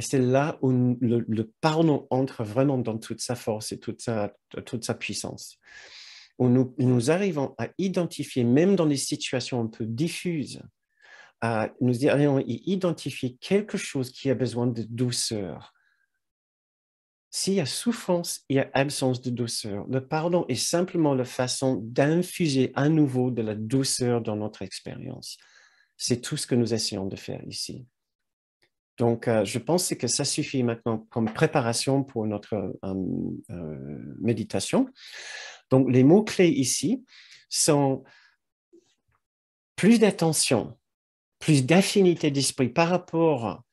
c'est là où le pardon entre vraiment dans toute sa force et toute sa puissance. Où nous arrivons à identifier, même dans des situations un peu diffuses, nous arrivons à identifier quelque chose qui a besoin de douceur. S'il y a souffrance, il y a absence de douceur. Le pardon est simplement la façon d'infuser à nouveau de la douceur dans notre expérience. C'est tout ce que nous essayons de faire ici. Donc, je pense que ça suffit maintenant comme préparation pour notre méditation. Donc, les mots-clés ici sont plus d'attention, plus d'affinité d'esprit par rapport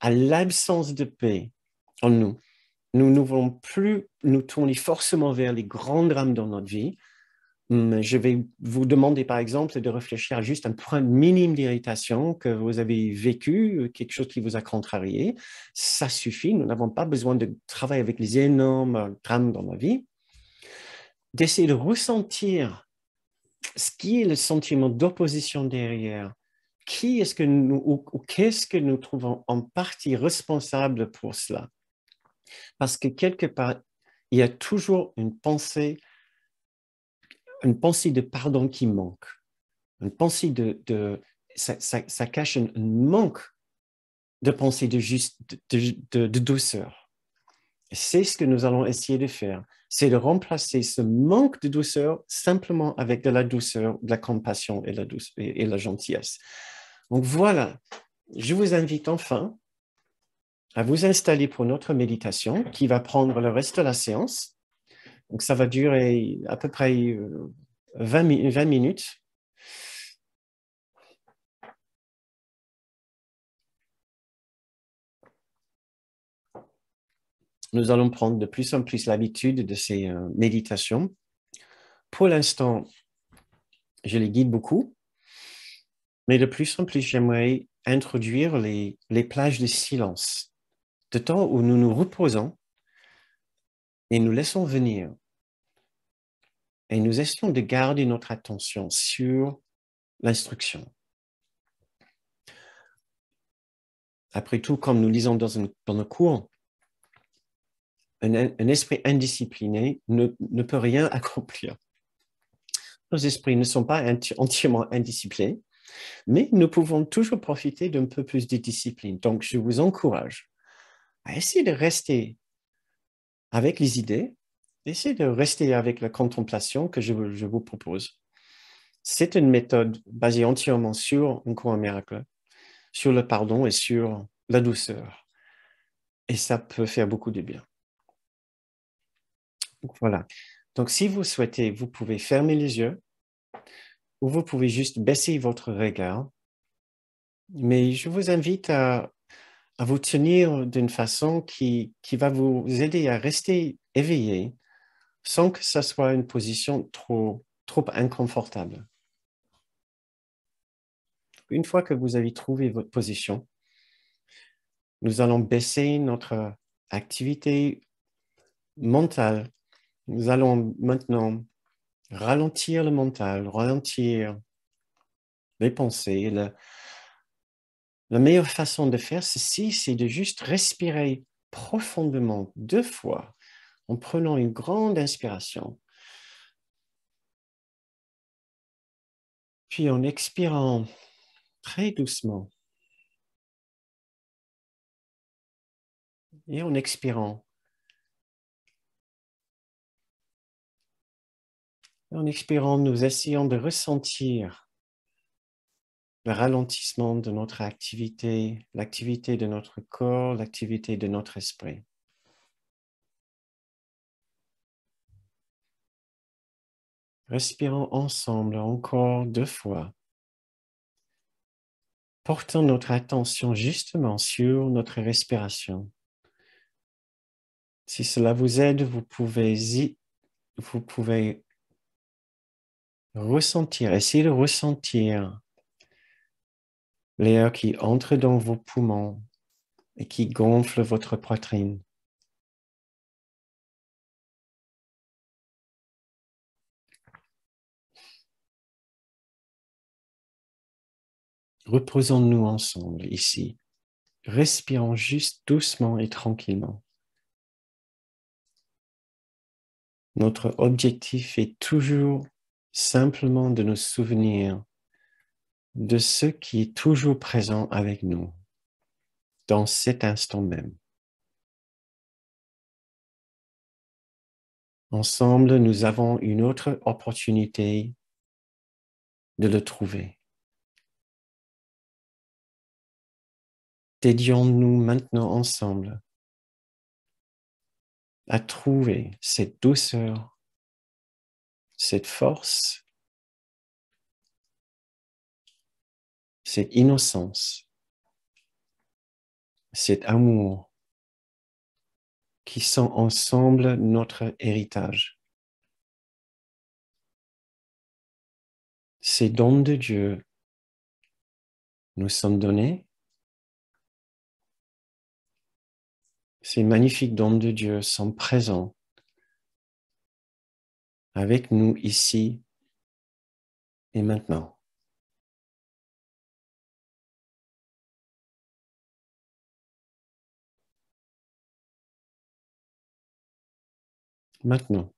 à l'absence de paix en nous. Nous ne voulons plus nous tourner forcément vers les grands drames dans notre vie. Je vais vous demander, par exemple, de réfléchir à juste un point minime d'irritation que vous avez vécu, quelque chose qui vous a contrarié. Ça suffit. Nous n'avons pas besoin de travailler avec les énormes drames dans la vie. D'essayer de ressentir ce qui est le sentiment d'opposition derrière. Qui est-ce que nous, ou qu'est-ce que nous trouvons en partie responsable pour cela? Parce que quelque part, il y a toujours une pensée de pardon qui manque. Une pensée ça cache un manque de pensée de douceur. C'est ce que nous allons essayer de faire. C'est de remplacer ce manque de douceur simplement avec de la douceur, de la compassion et la gentillesse. Donc voilà, je vous invite enfin à vous installer pour notre méditation qui va prendre le reste de la séance. Donc ça va durer à peu près 20 minutes. Nous allons prendre de plus en plus l'habitude de ces méditations. Pour l'instant, je les guide beaucoup, mais de plus en plus, j'aimerais introduire les plages de silence, de temps où nous nous reposons et nous laissons venir. Et nous essayons de garder notre attention sur l'instruction. Après tout, comme nous lisons dans nos cours, un esprit indiscipliné ne peut rien accomplir. Nos esprits ne sont pas entièrement indisciplinés, mais nous pouvons toujours profiter d'un peu plus de discipline. Donc, je vous encourage à essayer de rester avec les idées, essayer de rester avec la contemplation que je vous propose. C'est une méthode basée entièrement sur un cours en miracle, sur le pardon et sur la douceur. Et ça peut faire beaucoup de bien. Donc, voilà. Donc, si vous souhaitez, vous pouvez fermer les yeux ou vous pouvez juste baisser votre regard. Mais je vous invite à vous tenir d'une façon qui va vous aider à rester éveillé sans que ce soit une position trop inconfortable. Une fois que vous avez trouvé votre position, nous allons baisser notre activité mentale. Nous allons maintenant ralentir le mental, ralentir les pensées. La meilleure façon de faire ceci, c'est de juste respirer profondément 2 fois en prenant une grande inspiration. Puis en expirant très doucement. Et en expirant. En expirant, nous essayons de ressentir le ralentissement de notre activité, l'activité de notre corps, l'activité de notre esprit. Respirons ensemble encore 2 fois. Portons notre attention justement sur notre respiration. Si cela vous aide, vous pouvez ressentir, essayer de ressentir l'air qui entre dans vos poumons et qui gonfle votre poitrine. Reposons-nous ensemble ici. respirons juste doucement et tranquillement. Notre objectif est toujours simplement de nous souvenir de ce qui est toujours présent avec nous, dans cet instant même. Ensemble, nous avons une autre opportunité de le trouver. Aidions-nous maintenant ensemble à trouver cette douceur, cette force, cette innocence, cet amour qui sont ensemble notre héritage. Ces dons de Dieu nous sont donnés. Ces magnifiques dons de Dieu sont présents avec nous ici et maintenant. Maintenant.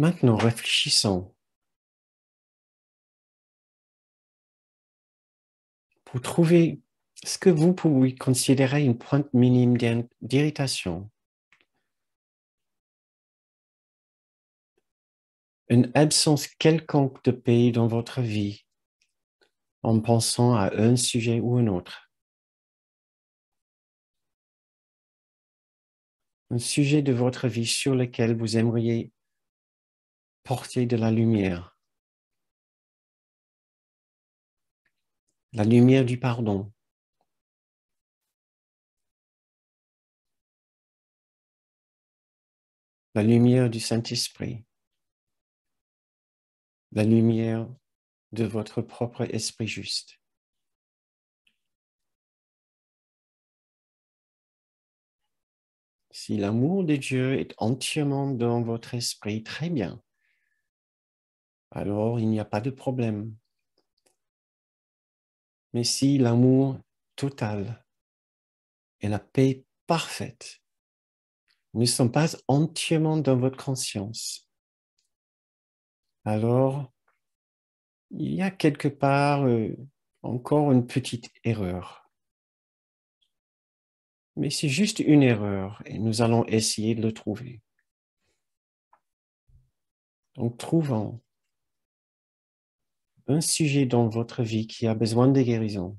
Maintenant, réfléchissons pour trouver ce que vous pouvez considérer une pointe minime d'irritation, une absence quelconque de paix dans votre vie en pensant à un sujet ou un autre. Un sujet de votre vie sur lequel vous aimeriez porter de la lumière du pardon, la lumière du Saint-Esprit, la lumière de votre propre esprit juste. Si l'amour de Dieu est entièrement dans votre esprit, très bien. Alors, il n'y a pas de problème. Mais si l'amour total et la paix parfaite ne sont pas entièrement dans votre conscience, alors il y a quelque part encore une petite erreur. Mais c'est juste une erreur et nous allons essayer de le trouver. Donc, trouvons un sujet dans votre vie qui a besoin de guérison,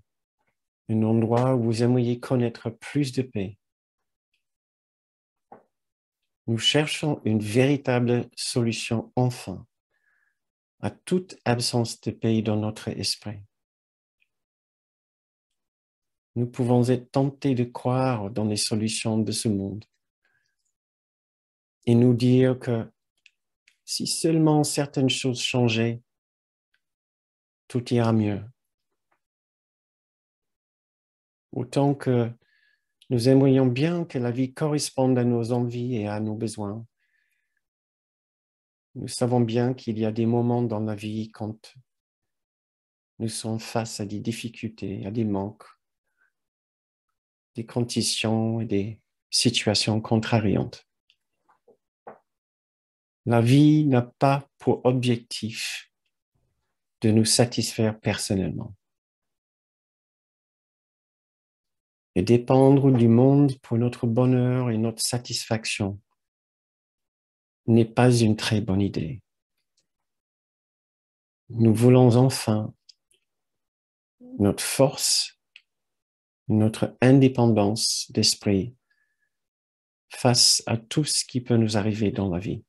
un endroit où vous aimeriez connaître plus de paix. Nous cherchons une véritable solution enfin à toute absence de paix dans notre esprit. Nous pouvons être tentés de croire dans les solutions de ce monde et nous dire que si seulement certaines choses changeaient, tout ira mieux. Autant que nous aimerions bien que la vie corresponde à nos envies et à nos besoins, nous savons bien qu'il y a des moments dans la vie quand nous sommes face à des difficultés, à des manques, des conditions et des situations contrariantes. La vie n'a pas pour objectif de nous satisfaire personnellement. Et dépendre du monde pour notre bonheur et notre satisfaction n'est pas une très bonne idée. Nous voulons enfin notre force, notre indépendance d'esprit face à tout ce qui peut nous arriver dans la vie.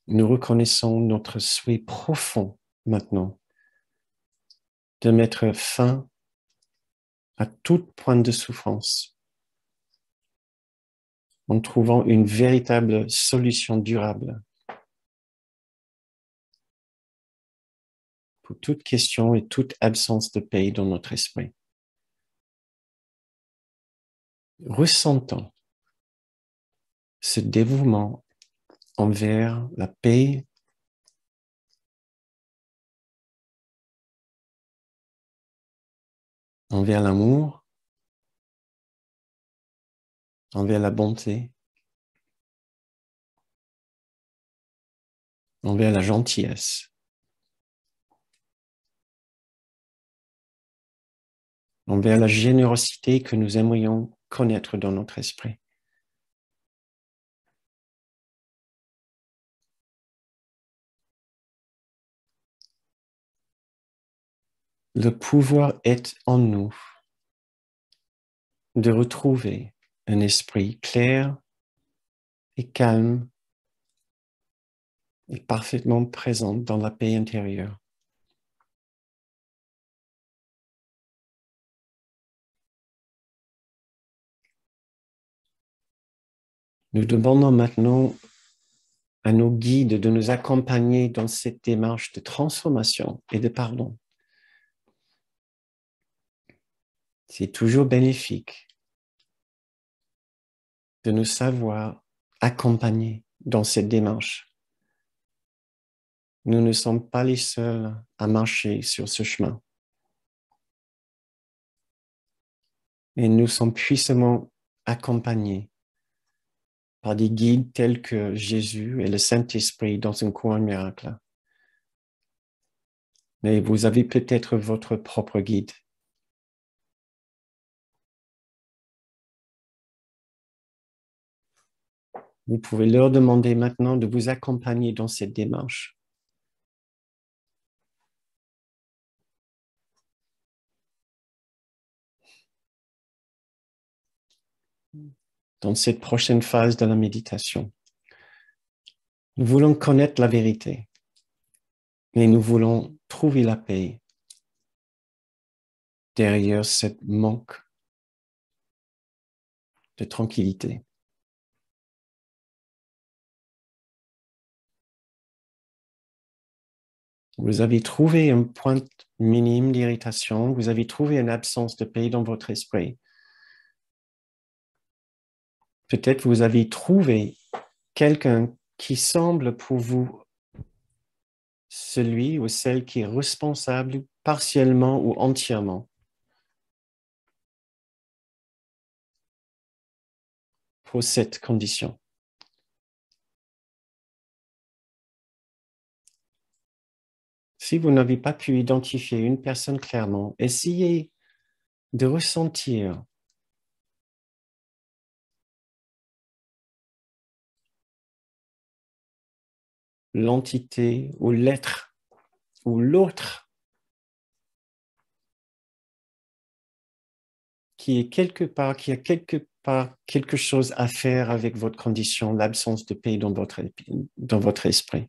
Nous reconnaissons notre souhait profond maintenant de mettre fin à toute pointe de souffrance en trouvant une véritable solution durable pour toute question et toute absence de paix dans notre esprit. Ressentons ce dévouement envers la paix, envers l'amour, envers la bonté, envers la gentillesse, envers la générosité que nous aimerions connaître dans notre esprit. Le pouvoir est en nous de retrouver un esprit clair et calme et parfaitement présent dans la paix intérieure. Nous demandons maintenant à nos guides de nous accompagner dans cette démarche de transformation et de pardon. C'est toujours bénéfique de nous savoir accompagner dans cette démarche. Nous ne sommes pas les seuls à marcher sur ce chemin. Et nous sommes puissamment accompagnés par des guides tels que Jésus et le Saint-Esprit dans un courant miracle. Mais vous avez peut-être votre propre guide. Vous pouvez leur demander maintenant de vous accompagner dans cette démarche. Dans cette prochaine phase de la méditation, nous voulons connaître la vérité et nous voulons trouver la paix derrière ce manque de tranquillité. Vous avez trouvé un point minime d'irritation, vous avez trouvé une absence de paix dans votre esprit. Peut-être vous avez trouvé quelqu'un qui semble pour vous celui ou celle qui est responsable partiellement ou entièrement pour cette condition. Si vous n'avez pas pu identifier une personne clairement, essayez de ressentir l'entité ou l'être ou l'autre qui a quelque part quelque chose à faire avec votre condition, l'absence de paix dans votre esprit.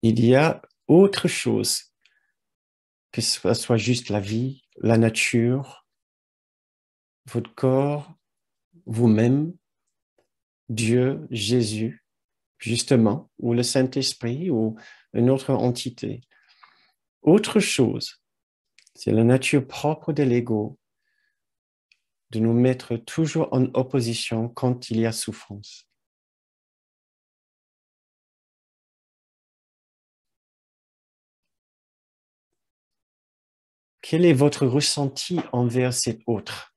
Il y a autre chose, que ce soit juste la vie, la nature, votre corps, vous-même, Dieu, Jésus, justement, ou le Saint-Esprit, ou une autre entité. Autre chose, c'est la nature propre de l'ego de nous mettre toujours en opposition quand il y a souffrance. Quel est votre ressenti envers cet autre?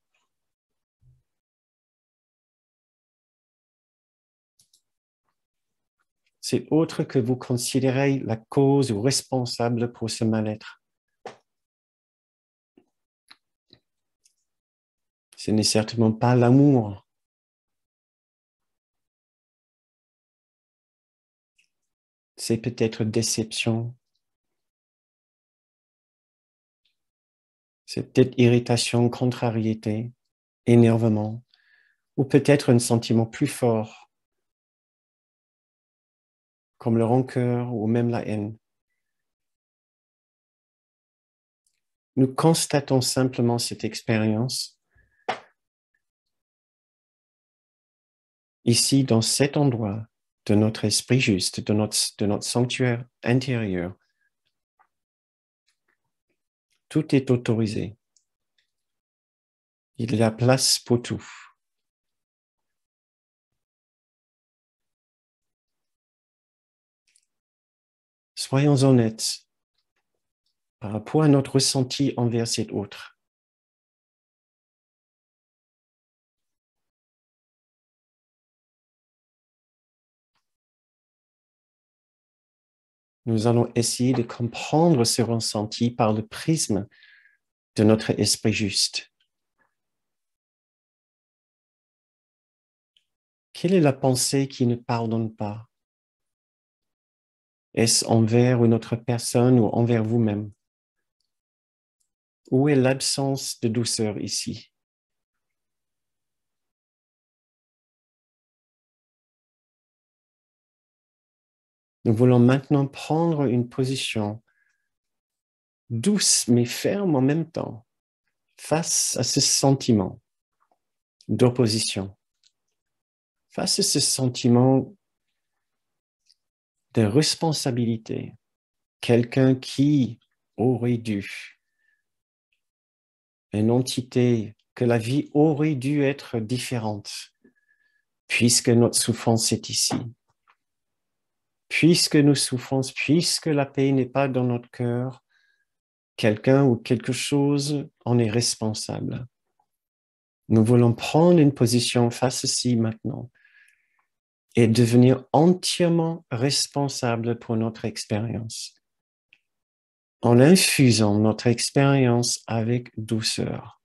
Cet autre que vous considérez la cause ou responsable pour ce mal-être. Ce n'est certainement pas l'amour. C'est peut-être déception. C'est peut-être irritation, contrariété, énervement, ou peut-être un sentiment plus fort, comme le rancœur ou même la haine. Nous constatons simplement cette expérience ici, dans cet endroit de notre esprit juste, de notre sanctuaire intérieur. Tout est autorisé. Il y a place pour tout. Soyons honnêtes par rapport à notre ressenti envers cet autre. Nous allons essayer de comprendre ce ressenti par le prisme de notre esprit juste. Quelle est la pensée qui ne pardonne pas? Est-ce envers une autre personne ou envers vous-même? Où est l'absence de douceur ici? Nous voulons maintenant prendre une position douce mais ferme en même temps face à ce sentiment d'opposition, face à ce sentiment de responsabilité. Quelqu'un qui aurait dû, une entité que la vie aurait dû être différente, puisque notre souffrance est ici. Puisque nous souffrons, puisque la paix n'est pas dans notre cœur, quelqu'un ou quelque chose en est responsable. Nous voulons prendre une position face à ci maintenant et devenir entièrement responsable pour notre expérience, en infusant notre expérience avec douceur.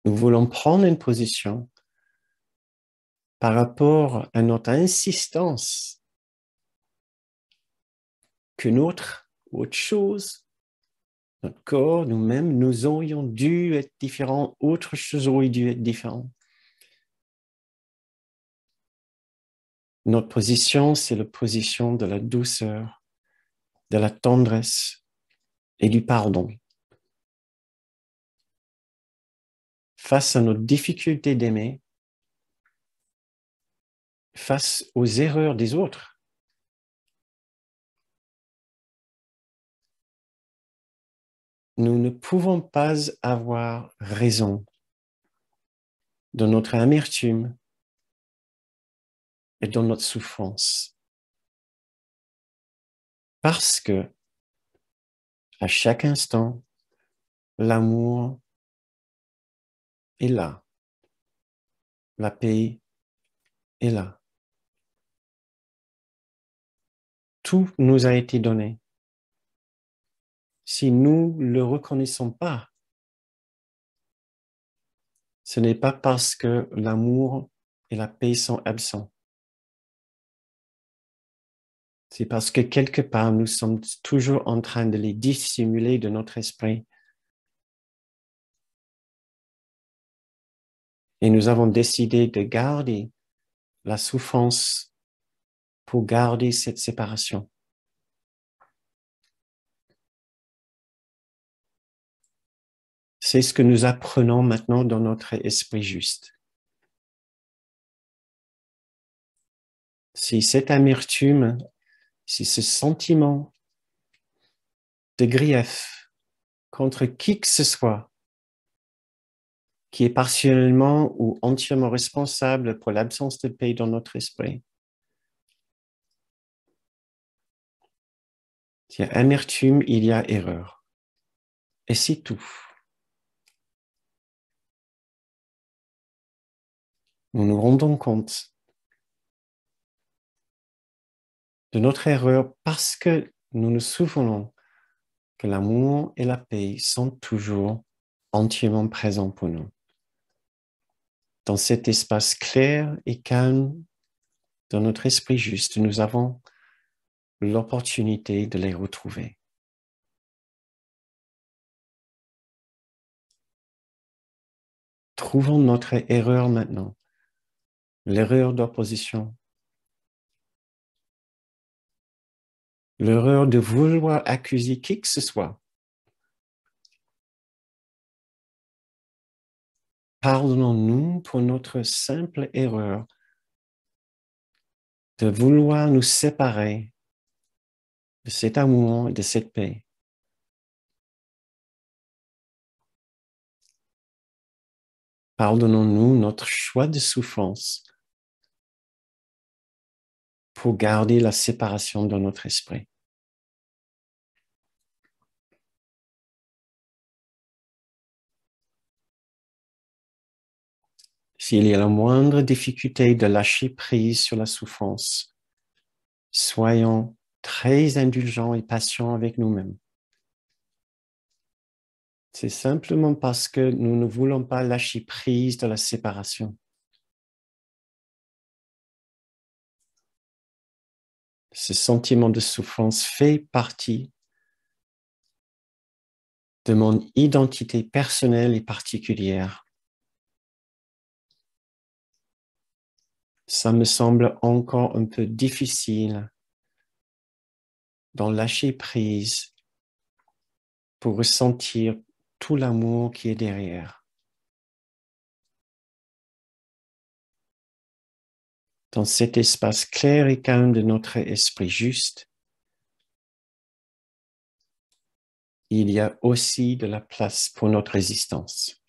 Nous voulons prendre une position par rapport à notre insistance que autre chose, notre corps, nous-mêmes, nous aurions dû être différents, autre chose aurait dû être différent. Notre position, c'est la position de la douceur, de la tendresse et du pardon. Face à nos difficultés d'aimer, face aux erreurs des autres, nous ne pouvons pas avoir raison de notre amertume et de notre souffrance. Parce que, à chaque instant, l'amour est là. La paix est là. Tout nous a été donné. Si nous ne le reconnaissons pas, ce n'est pas parce que l'amour et la paix sont absents. C'est parce que quelque part, nous sommes toujours en train de les dissimuler de notre esprit. Et nous avons décidé de garder la souffrance pour garder cette séparation. C'est ce que nous apprenons maintenant dans notre esprit juste. Si cette amertume, si ce sentiment de grief contre qui que ce soit qui est partiellement ou entièrement responsable pour l'absence de paix dans notre esprit, s'il y a amertume, il y a erreur. Et c'est tout. Nous nous rendons compte de notre erreur parce que nous nous souvenons que l'amour et la paix sont toujours entièrement présents pour nous. Dans cet espace clair et calme, dans notre esprit juste, nous avons l'opportunité de les retrouver. Trouvons notre erreur maintenant, l'erreur d'opposition, l'erreur de vouloir accuser qui que ce soit Pardonnons-nous pour notre simple erreur de vouloir nous séparer de cet amour et de cette paix. Pardonnons-nous notre choix de souffrance pour garder la séparation dans notre esprit. S'il y a la moindre difficulté de lâcher prise sur la souffrance, soyons très indulgents et patients avec nous-mêmes. C'est simplement parce que nous ne voulons pas lâcher prise de la séparation. Ce sentiment de souffrance fait partie de mon identité personnelle et particulière. Ça me semble encore un peu difficile d'en lâcher prise pour ressentir tout l'amour qui est derrière. Dans cet espace clair et calme de notre esprit juste, il y a aussi de la place pour notre résistance.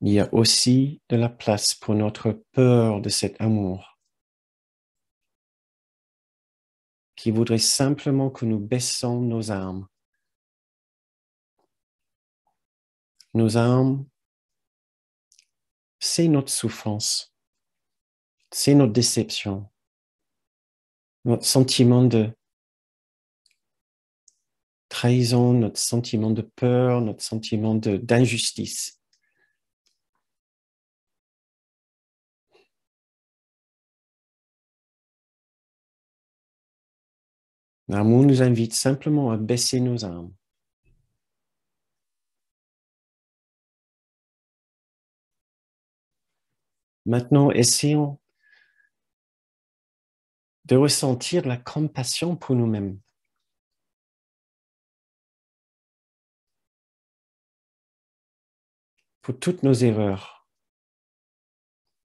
Il y a aussi de la place pour notre peur de cet amour qui voudrait simplement que nous baissons nos armes. Nos armes, c'est notre souffrance, c'est notre déception, notre sentiment de trahison, notre sentiment de peur, notre sentiment d'injustice. L'amour nous invite simplement à baisser nos armes. Maintenant, essayons de ressentir la compassion pour nous-mêmes. Pour toutes nos erreurs,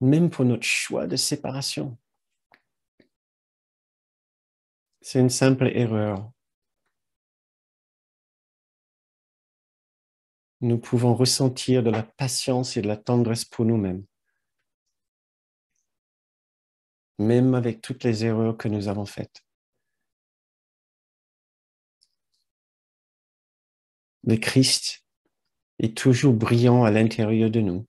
même pour notre choix de séparation. C'est une simple erreur. Nous pouvons ressentir de la patience et de la tendresse pour nous-mêmes, même avec toutes les erreurs que nous avons faites. Le Christ est toujours brillant à l'intérieur de nous.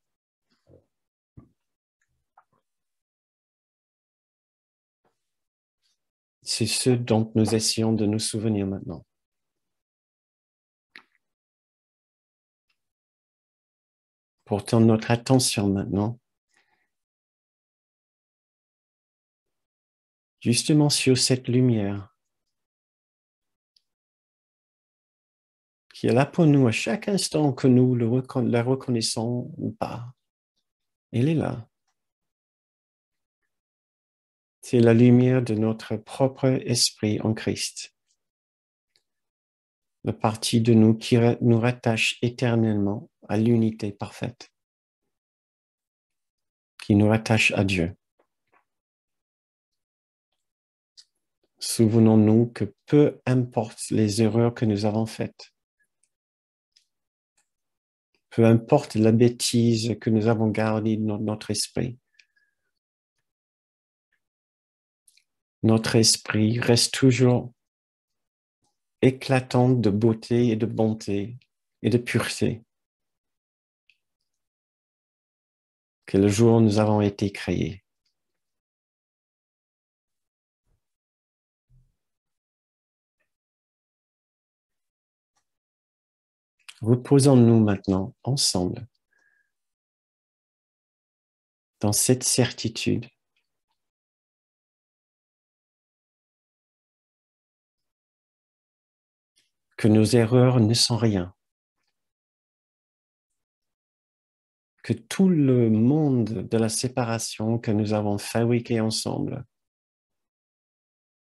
C'est ce dont nous essayons de nous souvenir maintenant. Portons notre attention maintenant justement sur cette lumière qui est là pour nous à chaque instant que nous la reconnaissons ou pas. Elle est là. C'est la lumière de notre propre esprit en Christ. La partie de nous qui nous rattache éternellement à l'unité parfaite, qui nous rattache à Dieu. Souvenons-nous que peu importe les erreurs que nous avons faites, peu importe la bêtise que nous avons gardée dans notre esprit, notre esprit reste toujours éclatant de beauté et de bonté et de pureté que le jour où nous avons été créés. Reposons-nous maintenant ensemble dans cette certitude que nos erreurs ne sont rien, que tout le monde de la séparation que nous avons fabriqué ensemble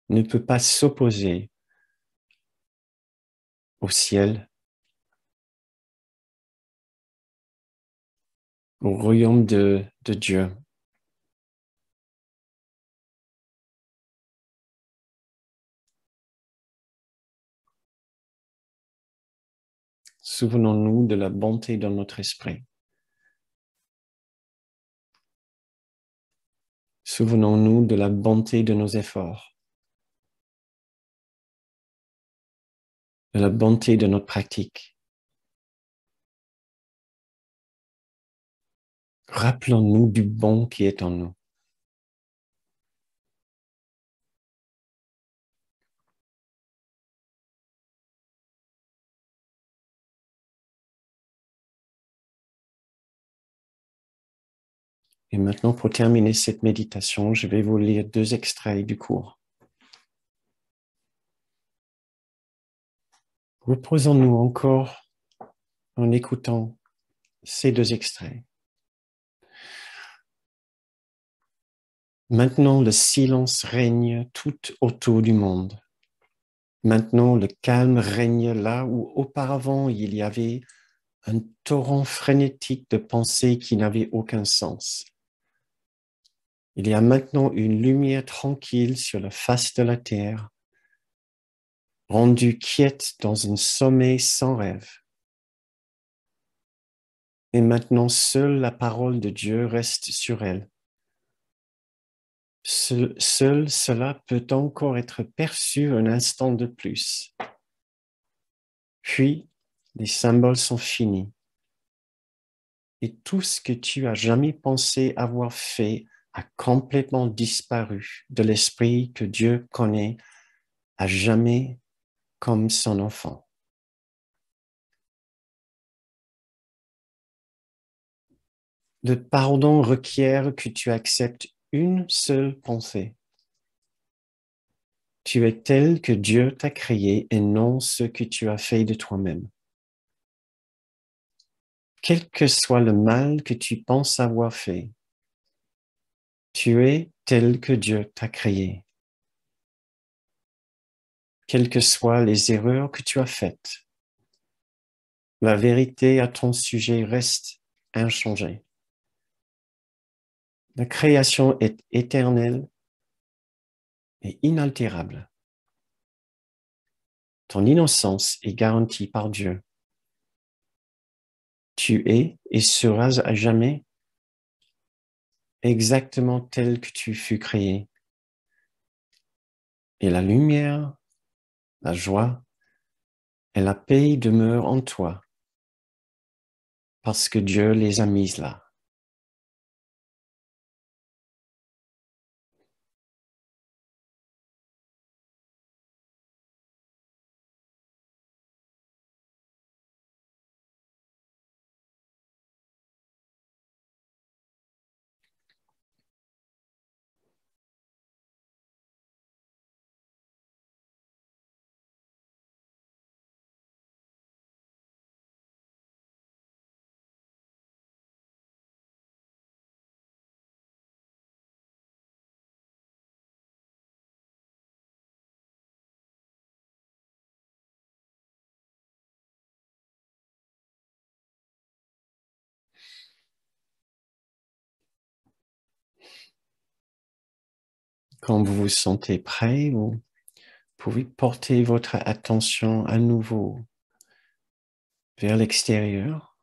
ne peut pas s'opposer au ciel, au royaume de Dieu. Souvenons-nous de la bonté de notre esprit. Souvenons-nous de la bonté de nos efforts, de la bonté de notre pratique. Rappelons-nous du bon qui est en nous. Et maintenant, pour terminer cette méditation, je vais vous lire 2 extraits du cours. Reposons-nous encore en écoutant ces 2 extraits. Maintenant, le silence règne tout autour du monde. Maintenant, le calme règne là où auparavant il y avait un torrent frénétique de pensées qui n'avaient aucun sens. Il y a maintenant une lumière tranquille sur la face de la terre, rendue quiète dans un sommeil sans rêve. Et maintenant, seule la parole de Dieu reste sur elle. Seul cela peut encore être perçu un instant de plus. Puis, les symboles sont finis. Et tout ce que tu as jamais pensé avoir fait a complètement disparu de l'esprit que Dieu connaît à jamais comme son enfant. Le pardon requiert que tu acceptes une seule pensée. Tu es tel que Dieu t'a créé et non ce que tu as fait de toi-même. Quel que soit le mal que tu penses avoir fait, tu es tel que Dieu t'a créé. Quelles que soient les erreurs que tu as faites, la vérité à ton sujet reste inchangée. La création est éternelle et inaltérable. Ton innocence est garantie par Dieu. Tu es et seras à jamais exactement tel que tu fus créé. Et la lumière, la joie et la paix demeurent en toi parce que Dieu les a mises là. Quand vous vous sentez prêt, vous pouvez porter votre attention à nouveau vers l'extérieur.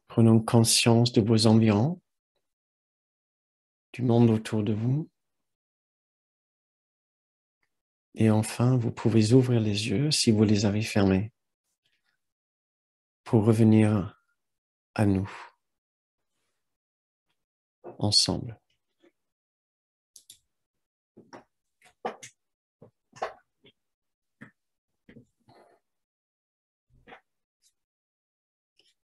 Prenons conscience de vos environs, du monde autour de vous. Et enfin, vous pouvez ouvrir les yeux si vous les avez fermés pour revenir à nous ensemble.